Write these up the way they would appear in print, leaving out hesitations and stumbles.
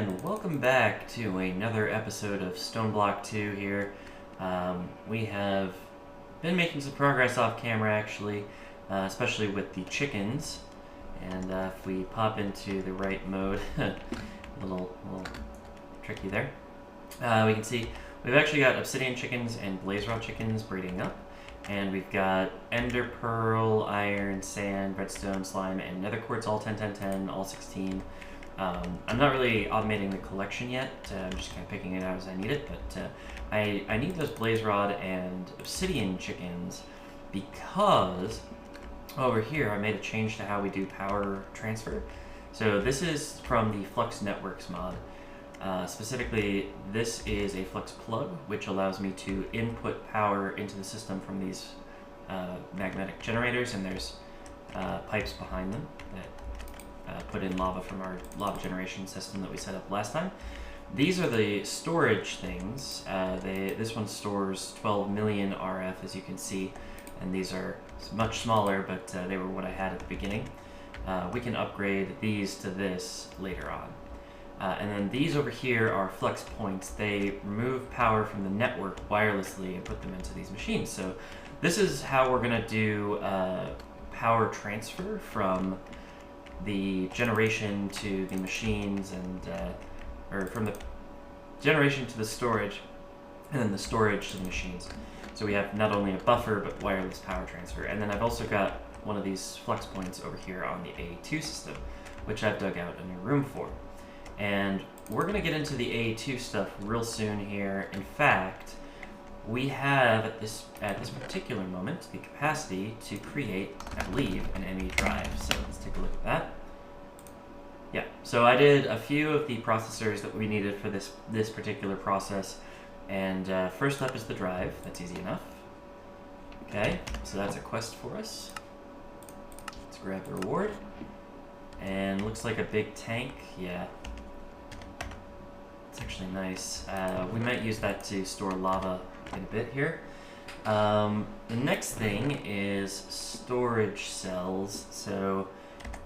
and welcome back to another episode of StoneBlock 2 here. We have been making some progress off camera actually, especially with the chickens. And if we pop into the right mode, a little tricky there, we can see we've actually got obsidian chickens and blaze rod chickens breeding up. And we've got ender pearl, iron, sand, redstone, slime, and nether quartz, all 10, 10, 10, all 16. I'm not really automating the collection yet. I'm just kind of picking it out as I need it, but I need those blaze rod and obsidian chickens because over here I made a change to how we do power transfer. So this is from the Flux Networks mod. Specifically, this is a Flux plug, which allows me to input power into the system from these magnetic generators, and there's pipes behind them that put in lava from our lava generation system that we set up last time. These are the storage things. This one stores 12 million RF, as you can see, and these are much smaller, but they were what I had at the beginning. We can upgrade these to this later on. And then these over here are flux points. They remove power from the network wirelessly and put them into these machines. So this is how we're going to do power transfer from the generation to the machines, and or from the generation to the storage, and then the storage to the machines. So we have not only a buffer, but wireless power transfer. And then I've also got one of these flux points over here on the AE2 system, which I've dug out a new room for. And we're going to get into the AE2 stuff real soon here. In fact, we have at this particular moment the capacity to create, I believe, an ME drive. So let's take a look at that. Yeah, so I did a few of the processors that we needed for this particular process. And first up is the drive. That's easy enough. Okay, so that's a quest for us. Let's grab the reward. And looks like a big tank. Yeah. It's actually nice. We might use that to store lava in a bit here. The next thing is storage cells. So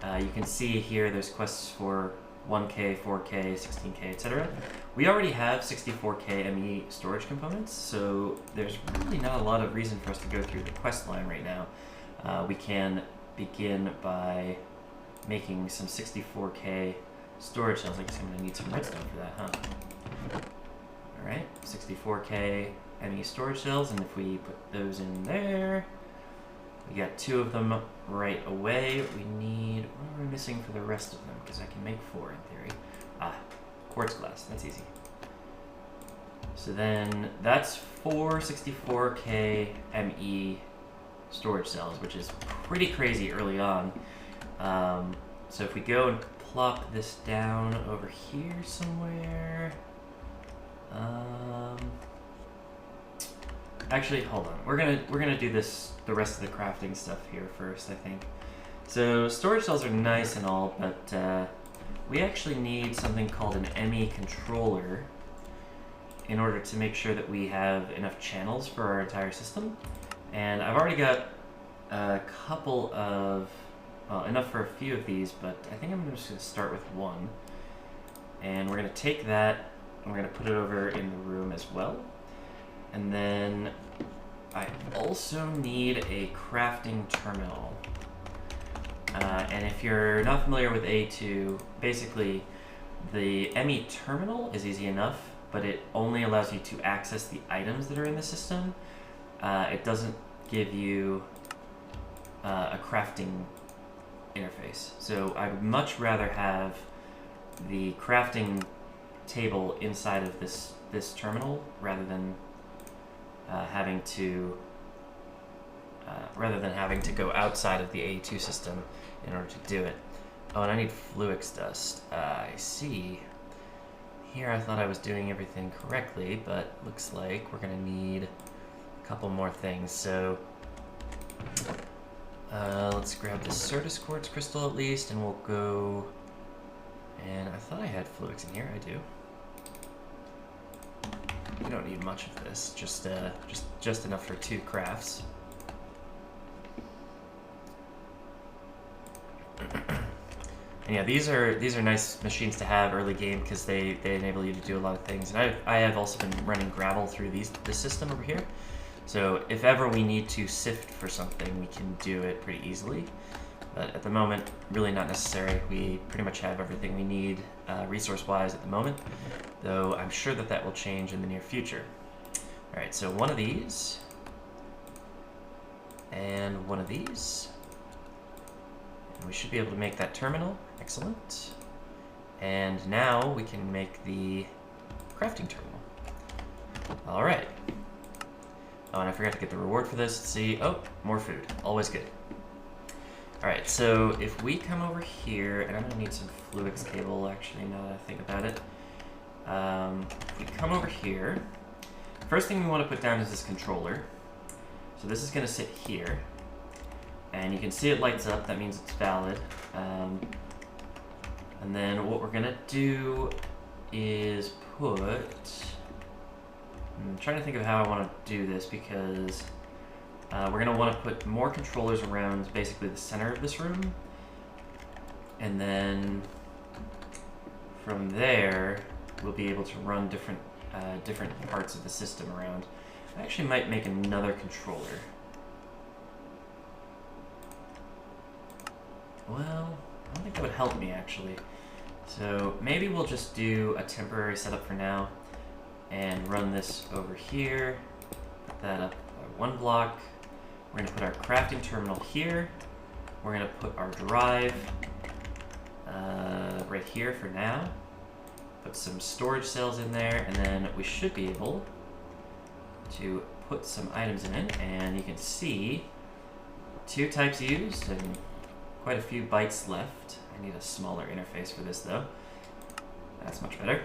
you can see here there's quests for 1K, 4K, 16K, etc. We already have 64K ME storage components, so there's really not a lot of reason for us to go through the quest line right now. We can begin by making some 64K storage cells. I guess I'm going to need some redstone for that, huh? Alright, 64K ME storage cells, and if we put those in there, we got 2 of them right away. We need, what are we missing for the rest of them? Because I can make 4 in theory. Quartz glass, that's easy. So then that's 4 64K ME storage cells, which is pretty crazy early on. So if we go and plop this down over here somewhere. Actually, hold on. We're gonna do the rest of the crafting stuff here first, I think. So storage cells are nice and all, but we actually need something called an ME controller in order to make sure that we have enough channels for our entire system. And I've already got a couple of, well, enough for a few of these, but I think I'm just going to start with one. And we're going to take that, and we're going to put it over in the room as well. And then I also need a crafting terminal. And if you're not familiar with AE2, basically the ME terminal is easy enough, but it only allows you to access the items that are in the system. It doesn't give you a crafting interface. So I would much rather have the crafting table inside of this terminal rather than having to go outside of the AE2 system in order to do it. Oh, and I need fluix dust. I see. Here I thought I was doing everything correctly, but looks like we're gonna need a couple more things. So let's grab the Certus quartz crystal at least, and we'll go. And I thought I had fluix in here. I do. We don't need much of this. Just enough for 2 crafts. And yeah, these are nice machines to have early game because they enable you to do a lot of things. And I have also been running gravel through this system over here. So if ever we need to sift for something, we can do it pretty easily. But at the moment, really not necessary. We pretty much have everything we need resource-wise at the moment, though I'm sure that will change in the near future. All right, so one of these, and one of these. And we should be able to make that terminal. Excellent. And now we can make the crafting terminal. All right. Oh, and I forgot to get the reward for this. Let's see. Oh, more food. Always good. All right, so if we come over here, and I'm gonna need some fluix cable, actually, now that I think about it. If we come over here, first thing we want to put down is this controller. So this is gonna sit here, and you can see it lights up. That means it's valid. And then what we're gonna do is put, I'm trying to think of how I want to do this because we're gonna want to put more controllers around basically the center of this room, and then from there we'll be able to run different parts of the system around. I actually might make another controller. Well, I don't think that would help me actually. So maybe we'll just do a temporary setup for now and run this over here. Put that up by 1 block. We're gonna put our crafting terminal here. We're gonna put our drive right here for now. Put some storage cells in there, and then we should be able to put some items in it. And you can see 2 types used and quite a few bytes left. I need a smaller interface for this though. That's much better.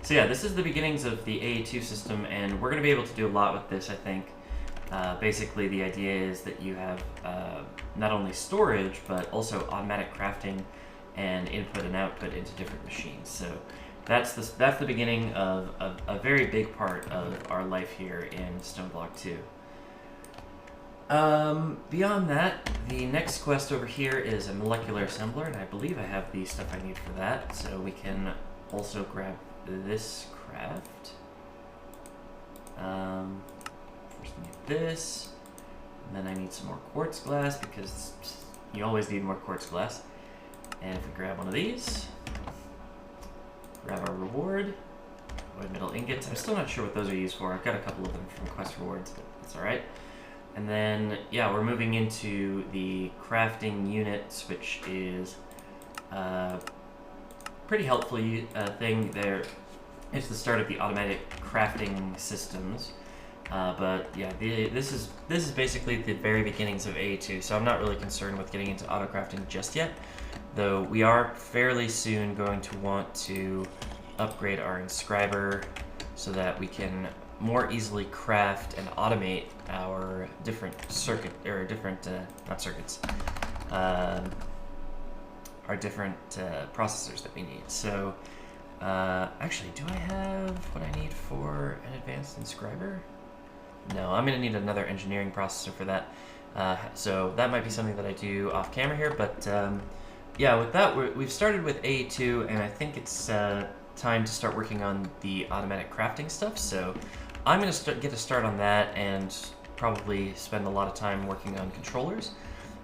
So yeah, this is the beginnings of the AE2 system, and we're going to be able to do a lot with this, I think. Basically, the idea is that you have not only storage, but also automatic crafting and input and output into different machines. So that's the beginning of a very big part of our life here in StoneBlock 2. Beyond that, the next quest over here is a molecular assembler, and I believe I have the stuff I need for that, so we can also grab this craft. First I need this, and then I need some more quartz glass because you always need more quartz glass. And if we grab one of these, grab our reward, wood metal ingots. I'm still not sure what those are used for. I've got a couple of them from quest rewards, but that's all right. And then, yeah, we're moving into the crafting units, which is pretty helpful thing there. It's the start of the automatic crafting systems. But yeah, this is basically the very beginnings of AE2, so I'm not really concerned with getting into auto crafting just yet. Though we are fairly soon going to want to upgrade our inscriber so that we can more easily craft and automate our different not circuits, our different processors that we need. So actually, do I have what I need for an advanced inscriber? No, I'm going to need another engineering processor for that. So that might be something that I do off camera here, but yeah, with that, we've started with AE2, and I think it's time to start working on the automatic crafting stuff. So I'm going to get a start on that and probably spend a lot of time working on controllers,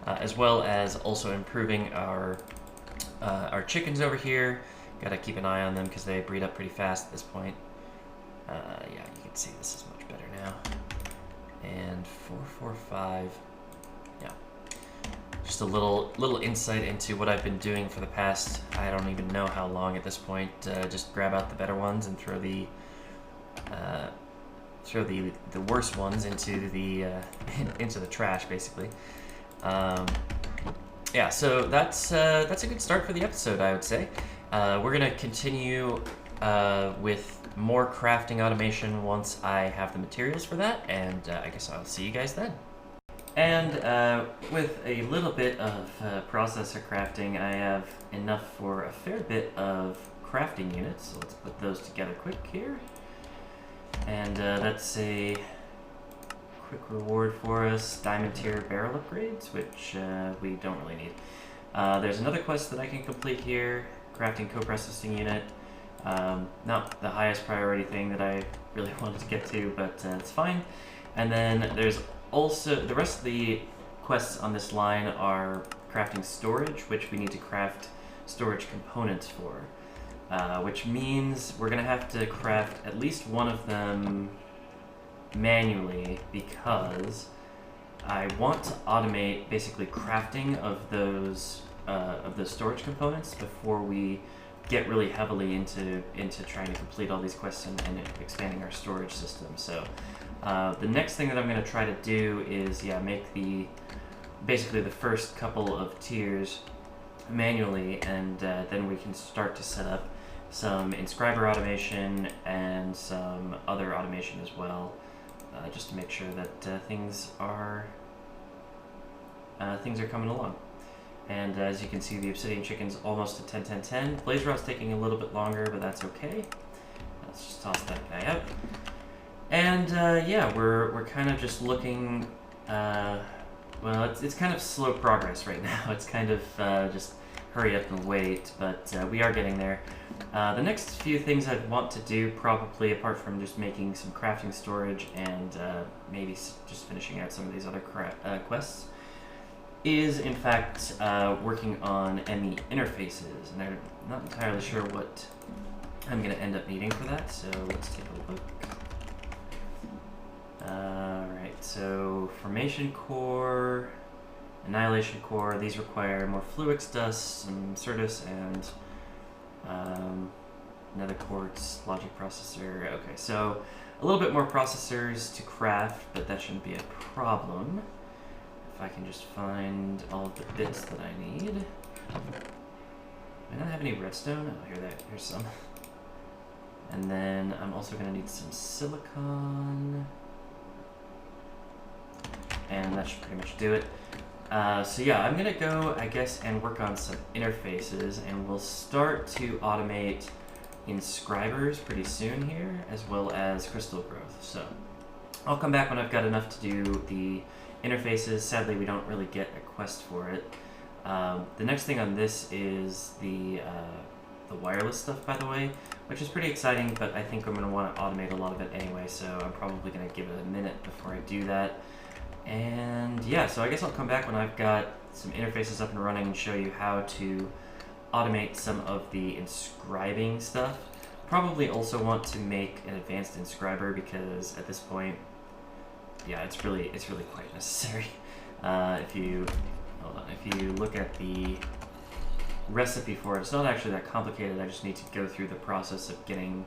as well as also improving our chickens over here. Got to keep an eye on them because they breed up pretty fast at this point. Yeah, you can see this is much better now. And 445. Yeah. Just a little insight into what I've been doing for the past, I don't even know how long at this point. Just grab out the better ones and throw the worst ones into the into the trash, basically. Yeah, so that's a good start for the episode, I would say. We're gonna continue with more crafting automation once I have the materials for that, and I guess I'll see you guys then. And with a little bit of processor crafting, I have enough for a fair bit of crafting units, so let's put those together quick here. And that's a quick reward for us, diamond tier barrel upgrades, which we don't really need. There's another quest that I can complete here, crafting co-processing unit. Not the highest priority thing that I really wanted to get to, but it's fine. And then there's also the rest of the quests on this line are crafting storage, which we need to craft storage components for, which means we're going to have to craft at least one of them manually, because I want to automate basically crafting of those storage components before we get really heavily into trying to complete all these quests and expanding our storage system. So the next thing that I'm going to try to do is make basically the first couple of tiers manually, and then we can start to set up some inscriber automation and some other automation as well, just to make sure that things are coming along. And as you can see, the obsidian chicken's almost at 10-10-10. Blaze rod's taking a little bit longer, but that's okay. Let's just toss that guy out. And we're kind of just looking. Well, it's kind of slow progress right now. It's kind of just hurry up and wait, but we are getting there. The next few things I'd want to do, probably apart from just making some crafting storage and maybe just finishing out some of these other quests, is in fact working on ME interfaces, and I'm not entirely sure what I'm going to end up needing for that, so let's take a look. Alright, so Formation Core, Annihilation Core, these require more Fluix Dust, some Certus, and Nether Quartz, Logic Processor. Okay, so a little bit more processors to craft, but that shouldn't be a problem. If I can just find all of the bits that I need. Do I not have any redstone? Oh, here's some. And then I'm also going to need some silicon. And that should pretty much do it. So yeah, I'm going to go, I guess, and work on some interfaces, and we'll start to automate inscribers pretty soon here, as well as crystal growth. So I'll come back when I've got enough to do the interfaces. Sadly, we don't really get a quest for it. The next thing on this is the wireless stuff, by the way, which is pretty exciting, but I think I'm going to want to automate a lot of it anyway, so I'm probably going to give it a minute before I do that. And yeah, so I guess I'll come back when I've got some interfaces up and running and show you how to automate some of the inscribing stuff. Probably also want to make an advanced inscriber, because at this point, yeah, it's really quite necessary. If you look at the recipe for it, it's not actually that complicated. I just need to go through the process of getting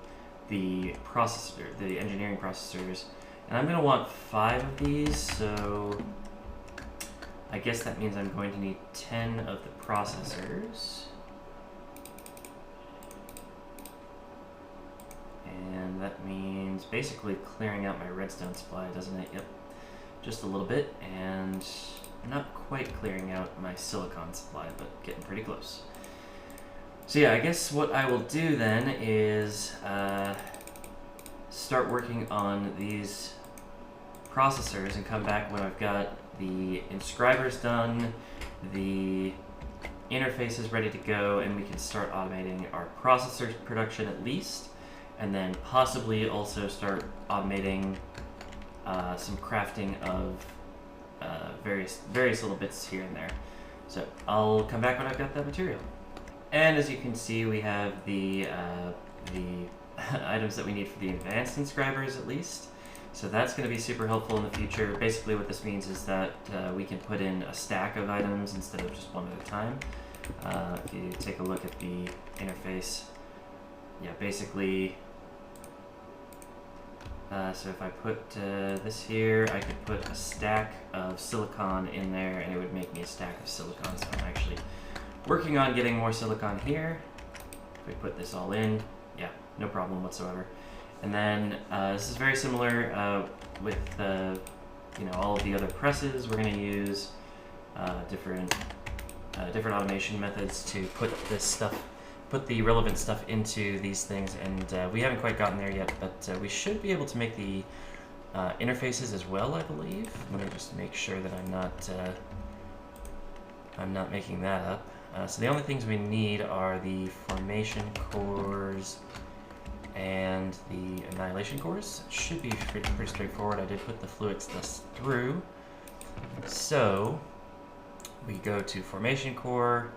the engineering processors, and I'm going to want 5 of these, so I guess that means I'm going to need 10 of the processors. And that means basically clearing out my redstone supply, doesn't it? Yep, just a little bit, and not quite clearing out my silicon supply, but getting pretty close. So yeah, I guess what I will do then is start working on these processors and come back when I've got the inscribers done, the interfaces ready to go, and we can start automating our processor production at least, and then possibly also start automating some crafting of various little bits here and there. So I'll come back when I've got that material. And as you can see, we have the items that we need for the advanced inscribers at least. So that's going to be super helpful in the future. Basically what this means is that we can put in a stack of items instead of just one at a time. If you take a look at the interface, yeah, basically, so if I put this here, I could put a stack of silicon in there, and it would make me a stack of silicon. So I'm actually working on getting more silicon here. If we put this all in, yeah, no problem whatsoever. And then this is very similar with all of the other presses. We're going to use different automation methods to put the relevant stuff into these things, and we haven't quite gotten there yet, but we should be able to make the interfaces as well, I believe. Let me just make sure that I'm not making that up. So the only things we need are the formation cores and the annihilation cores. It should be pretty straightforward. I did put the fluix dust through. So we go to formation core,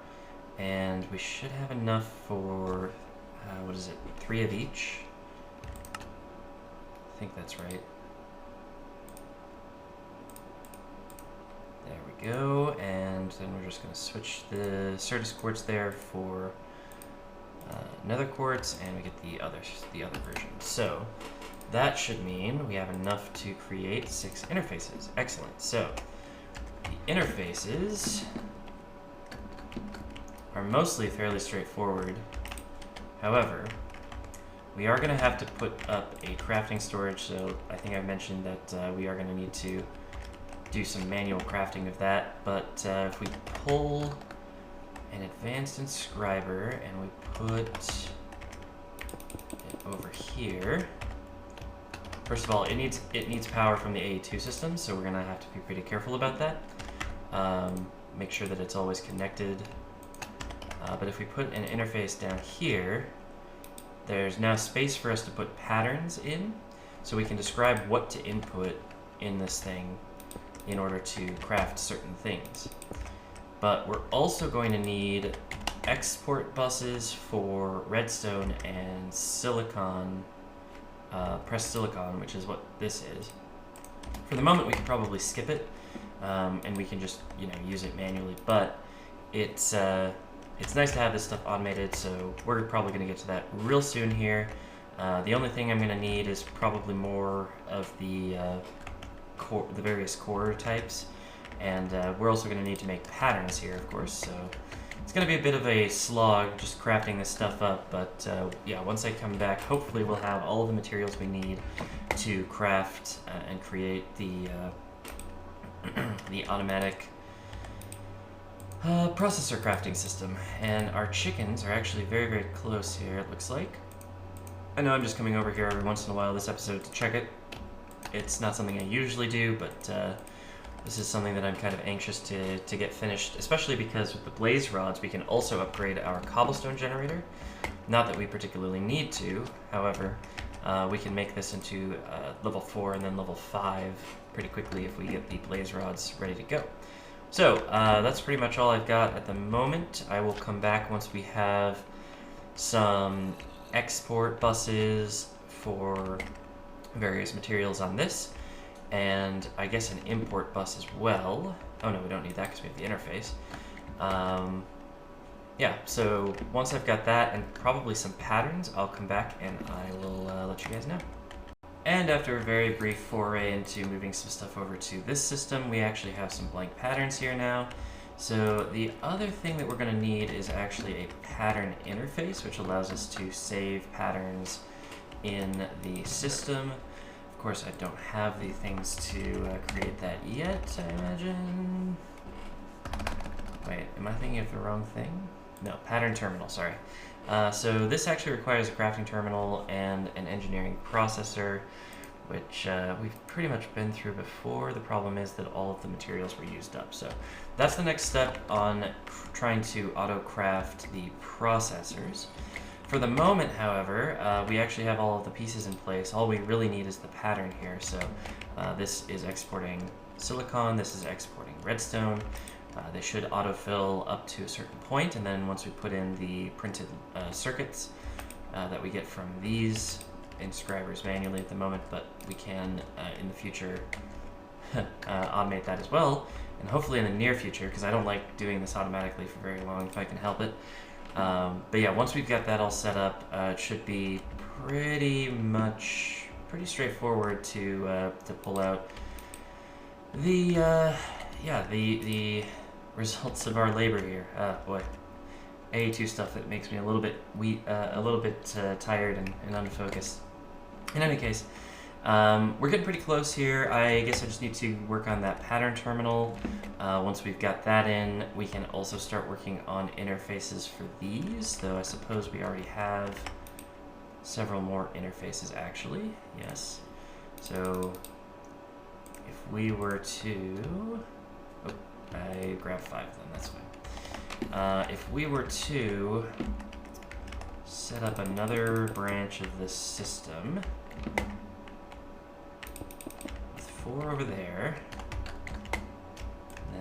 and we should have enough for, what is it, 3 of each? I think that's right. There we go, and then we're just going to switch the Certus quartz there for nether quartz, and we get the other version. So that should mean we have enough to create 6 interfaces. Excellent. So the interfaces are mostly fairly straightforward. However, we are going to have to put up a crafting storage, so I think I mentioned that we are going to need to do some manual crafting of that, but if we pull an advanced inscriber and we put it over here, first of all, it needs power from the AE2 system, so we're going to have to be pretty careful about that. Make sure that it's always connected. But if we put an interface down here, there's now space for us to put patterns in, so we can describe what to input in this thing in order to craft certain things. But we're also going to need export buses for redstone and silicon, pressed silicon, which is what this is. For the moment, we can probably skip it, and we can just use it manually. But it's nice to have this stuff automated, so we're probably going to get to that real soon here. The only thing I'm going to need is probably more of the various core types, and we're also going to need to make patterns here, of course, so it's going to be a bit of a slog just crafting this stuff up, but yeah, once I come back, hopefully we'll have all of the materials we need to craft and create the automatic processor crafting system. And our chickens are actually very, very close here, it looks like. I know I'm just coming over here every once in a while this episode to check it. It's not something I usually do, but this is something that I'm kind of anxious to get finished, especially because with the blaze rods we can also upgrade our cobblestone generator. Not that we particularly need to, however, we can make this into level 4 and then level 5 pretty quickly if we get the blaze rods ready to go. So that's pretty much all I've got at the moment. I will come back once we have some export buses for various materials on this, and I guess an import bus as well. Oh no, we don't need that because we have the interface. Yeah, so once I've got that and probably some patterns, I'll come back and I will let you guys know. And after a very brief foray into moving some stuff over to this system, we actually have some blank patterns here now. So the other thing that we're going to need is actually a pattern interface, which allows us to save patterns in the system. Of course, I don't have the things to create that yet, I imagine. Wait, am I thinking of the wrong thing? No, pattern terminal, sorry. So this actually requires a crafting terminal and an engineering processor, which we've pretty much been through before. The problem is that all of the materials were used up. So that's the next step on trying to auto-craft the processors. For the moment, however, we actually have all of the pieces in place. All we really need is the pattern here. So this is exporting silicon, this is exporting redstone. They should autofill up to a certain point, and then once we put in the printed circuits that we get from these inscribers manually at the moment, but we can in the future automate that as well, and hopefully in the near future, because I don't like doing this automatically for very long if I can help it. But yeah, once we've got that all set up, it should be pretty straightforward to pull out the the results of our labor here. Boy, AE2 stuff that makes me a little bit tired and unfocused. In any case, we're getting pretty close here. I guess I just need to work on that pattern terminal. Once we've got that in, we can also start working on interfaces for these, though I suppose we already have several more interfaces actually. Yes. So if we were to... Oh, I grabbed 5 of them, that's fine. if we were to set up another branch of this system with 4 over there,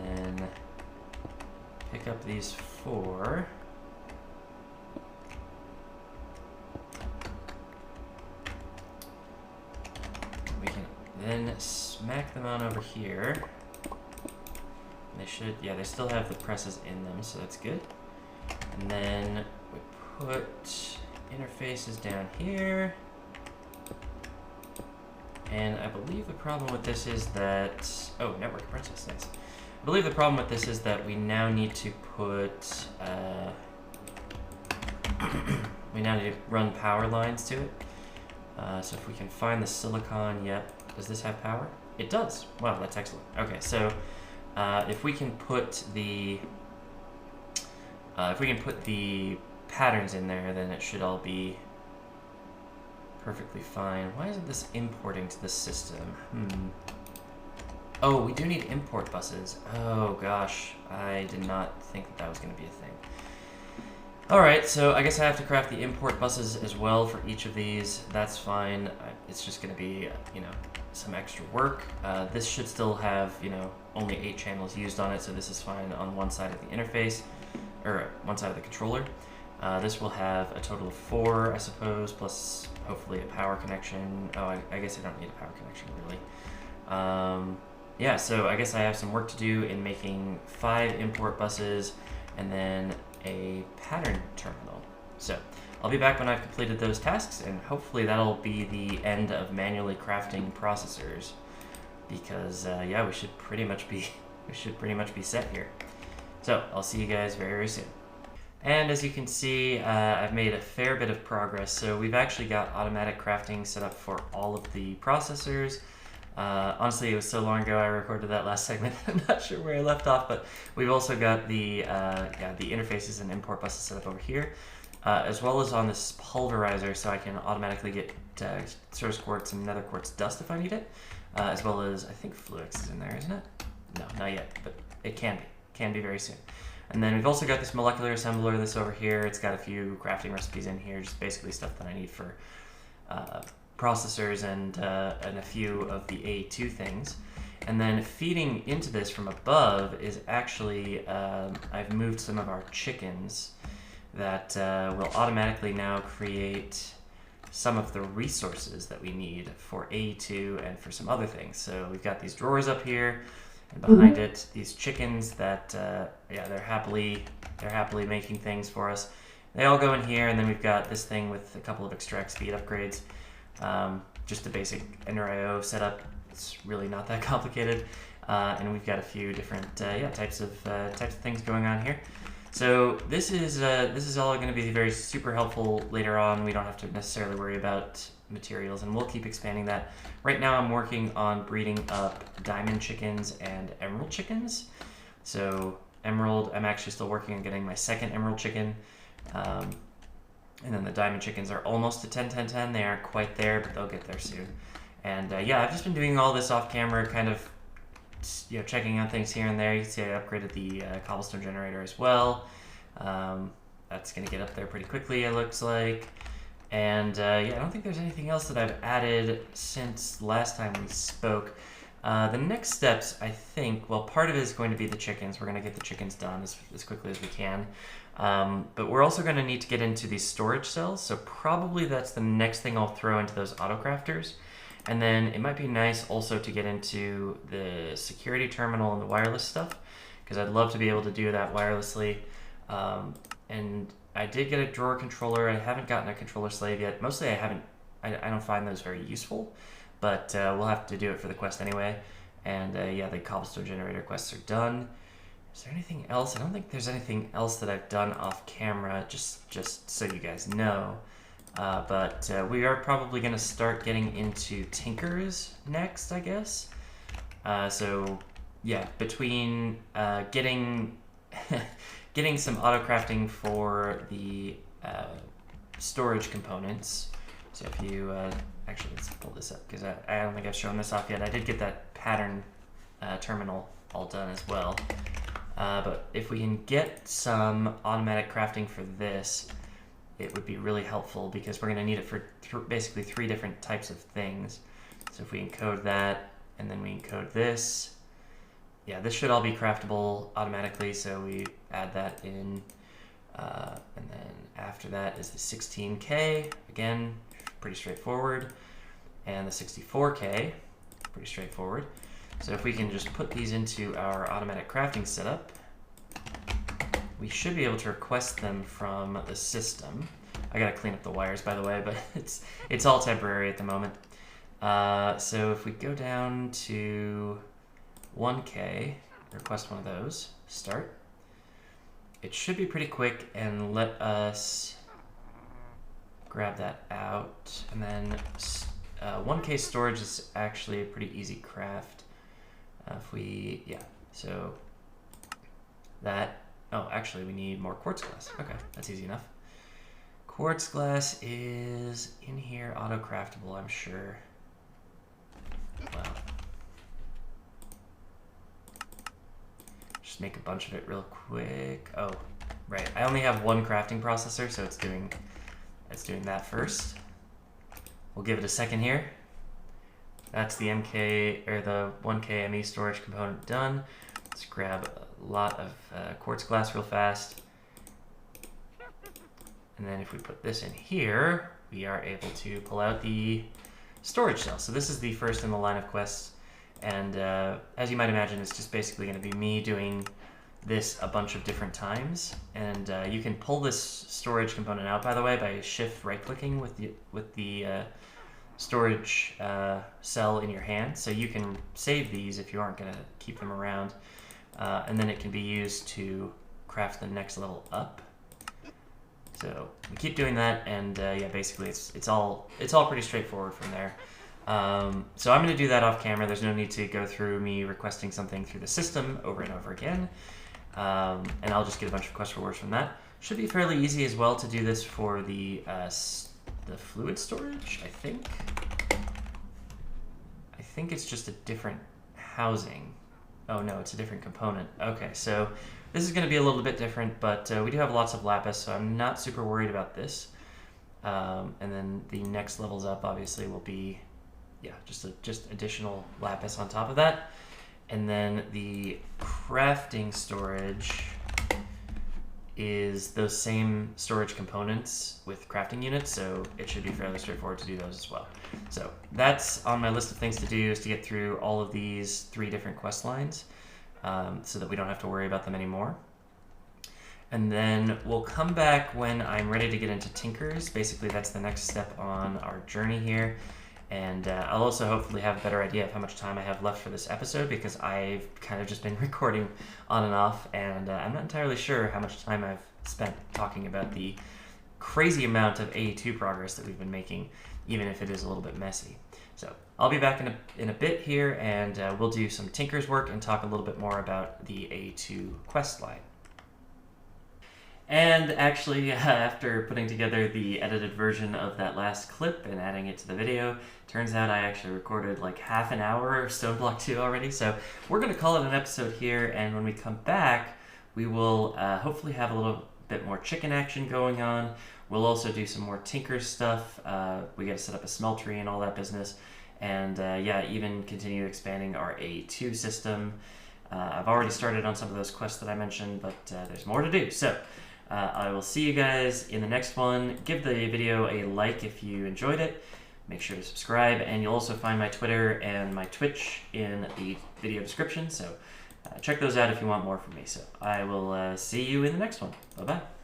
and then pick up these 4. We can then smack them on over here. They should, yeah, they still have the presses in them, so that's good. And then we put interfaces down here. And I believe the problem with this is that, oh, network princess, nice. I believe the problem with this is that we now need to put, we now need to run power lines to it. So if we can find the silicon, yep. Does this have power? It does. Wow, that's excellent. Okay, so if we can put the patterns in there, then it should all be perfectly fine. Why isn't this importing to the system? Oh, we do need import buses. Oh gosh, I did not think that was going to be a thing. Alright, so I guess I have to craft the import buses as well for each of these. That's fine. It's just going to be, you know, some extra work. This should still have, you know, only 8 channels used on it, so this is fine on one side of the interface, or one side of the controller. This will have a total of 4, I suppose, plus hopefully a power connection. Oh, I guess I don't need a power connection, really. Yeah, so I guess I have some work to do in making 5 import buses and then a pattern terminal. So I'll be back when I've completed those tasks, and hopefully that'll be the end of manually crafting processors, because yeah, we should pretty much be set here. So I'll see you guys very, very soon. And as you can see, I've made a fair bit of progress. So we've actually got automatic crafting set up for all of the processors. Honestly, it was so long ago I recorded that last segment, I'm not sure where I left off, but we've also got the interfaces and import buses set up over here, as well as on this pulverizer, so I can automatically get source quartz and nether quartz dust if I need it, as well as, I think Fluix is in there, isn't it? No, not yet, but it can be very soon. And then we've also got this molecular assembler, this over here. It's got a few crafting recipes in here, just basically stuff that I need for processors and a few of the AE2 things. And then feeding into this from above is actually, I've moved some of our chickens that will automatically now create some of the resources that we need for AE2 and for some other things. So we've got these drawers up here, and behind it, these chickens that, yeah, they're happily making things for us. They all go in here, and then we've got this thing with a couple of extract speed upgrades. Just a basic NRIO setup. It's really not that complicated, and we've got a few different types of things going on here. So this is all going to be very super helpful later on. We don't have to necessarily worry about materials, and we'll keep expanding that. Right now I'm working on breeding up diamond chickens and emerald chickens. So emerald, I'm actually still working on getting my second emerald chicken. And then the diamond chickens are almost to 10-10-10. They aren't quite there, but they'll get there soon. And yeah, I've just been doing all this off camera, kind of, you know, checking on things here and there. You can see I upgraded the cobblestone generator as well. That's going to get up there pretty quickly, it looks like. And yeah, I don't think there's anything else that I've added since last time we spoke. The next steps, I think, well, part of it is going to be the chickens. We're going to get the chickens done as quickly as we can. But we're also going to need to get into these storage cells, so probably that's the next thing I'll throw into those auto-crafters. And then it might be nice also to get into the security terminal and the wireless stuff, because I'd love to be able to do that wirelessly. And I did get a drawer controller. I haven't gotten a controller slave yet. Mostly I don't find those very useful, but we'll have to do it for the quest anyway. And yeah, the cobblestone generator quests are done. Is there anything else? I don't think there's anything else that I've done off camera, just so you guys know. But we are probably going to start getting into Tinkers next, I guess. So yeah, between getting getting some auto crafting for the storage components. So if you actually, let's pull this up, because I don't think I've shown this off yet. I did get that pattern terminal all done as well. But if we can get some automatic crafting for this, it would be really helpful because we're going to need it for basically 3 different types of things. So if we encode that, and then we encode this, yeah, this should all be craftable automatically, so we add that in. And then after that is the 16K, again, pretty straightforward, and the 64K, pretty straightforward. So if we can just put these into our automatic crafting setup, we should be able to request them from the system. I gotta clean up the wires, by the way, but it's all temporary at the moment. So if we go down to 1K, request one of those, start. It should be pretty quick, and let us grab that out. And then 1K storage is actually a pretty easy craft. So that, oh, actually we need more quartz glass. Okay, that's easy enough. Quartz glass is in here, auto craftable, I'm sure. Well, just make a bunch of it real quick. Oh, right, I only have 1 crafting processor, so it's doing that first. We'll give it a second here. That's the MK, or the 1K ME storage component done. Let's grab a lot of quartz glass real fast. And then if we put this in here, we are able to pull out the storage cell. So this is the first in the line of quests. And as you might imagine, it's just basically going to be me doing this a bunch of different times. And you can pull this storage component out, by the way, by shift right-clicking with the storage cell in your hand. So you can save these if you aren't going to keep them around. And then it can be used to craft the next level up. So we keep doing that, and yeah, basically it's all pretty straightforward from there. So I'm going to do that off camera. There's no need to go through me requesting something through the system over and over again. And I'll just get a bunch of quest rewards from that. Should be fairly easy as well to do this for the fluid storage, I think. I think it's just a different housing. Oh no, it's a different component. Okay, so this is going to be a little bit different, but we do have lots of lapis, so I'm not super worried about this. And then the next levels up obviously will be, yeah, just additional lapis on top of that. And then the crafting storage is those same storage components with crafting units, so it should be fairly straightforward to do those as well. So that's on my list of things to do, is to get through all of these 3 different quest lines, so that we don't have to worry about them anymore. And then we'll come back when I'm ready to get into Tinkers. Basically, that's the next step on our journey here. And I'll also hopefully have a better idea of how much time I have left for this episode, because I've kind of just been recording on and off, and I'm not entirely sure how much time I've spent talking about the crazy amount of AE2 progress that we've been making, even if it is a little bit messy. So I'll be back in a bit here, and we'll do some Tinker's work and talk a little bit more about the AE2 quest line. And actually, after putting together the edited version of that last clip and adding it to the video, turns out I actually recorded like half an hour of StoneBlock 2 already. So we're going to call it an episode here, and when we come back, we will hopefully have a little bit more chicken action going on. We'll also do some more Tinker stuff. We got to set up a smeltery and all that business. And yeah, even continue expanding our AE2 system. I've already started on some of those quests that I mentioned, but there's more to do. So I will see you guys in the next one. Give the video a like if you enjoyed it. Make sure to subscribe, and you'll also find my Twitter and my Twitch in the video description. So check those out if you want more from me. So I will see you in the next one. Bye-bye.